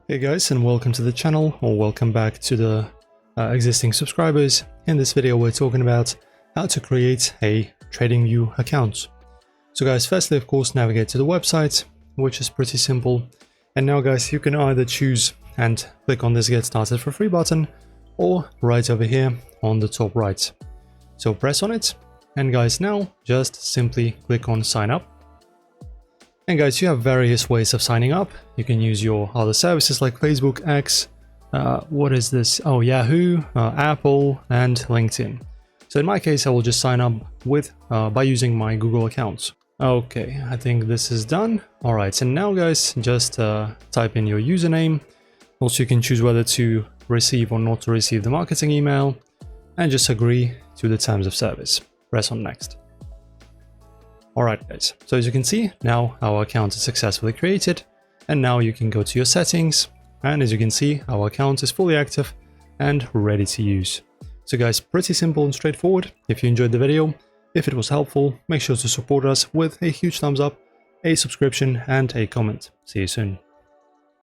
Hey guys, and welcome to the channel, or welcome back to the existing subscribers. In this video we're talking about how to create a TradingView account. So guys, firstly of course navigate to the website, which is pretty simple. And now guys, you can either choose and click on this get started for free button, or right over here on the top right. So press on it, and guys now just simply click on sign up. And guys, you have various ways of signing up. You can use your other services like Facebook, X, what is this? Oh, Yahoo, Apple, and LinkedIn. So in my case, I will just sign up with by using my Google account. Okay, I think this is done. All right, and now guys, just type in your username. Also, you can choose whether to receive or not to receive the marketing email, and just agree to the terms of service. Press on next. Alright guys, so as you can see, now our account is successfully created, and now you can go to your settings, and as you can see, our account is fully active and ready to use. So guys, pretty simple and straightforward. If you enjoyed the video, if it was helpful, make sure to support us with a huge thumbs up, a subscription, and a comment. See you soon.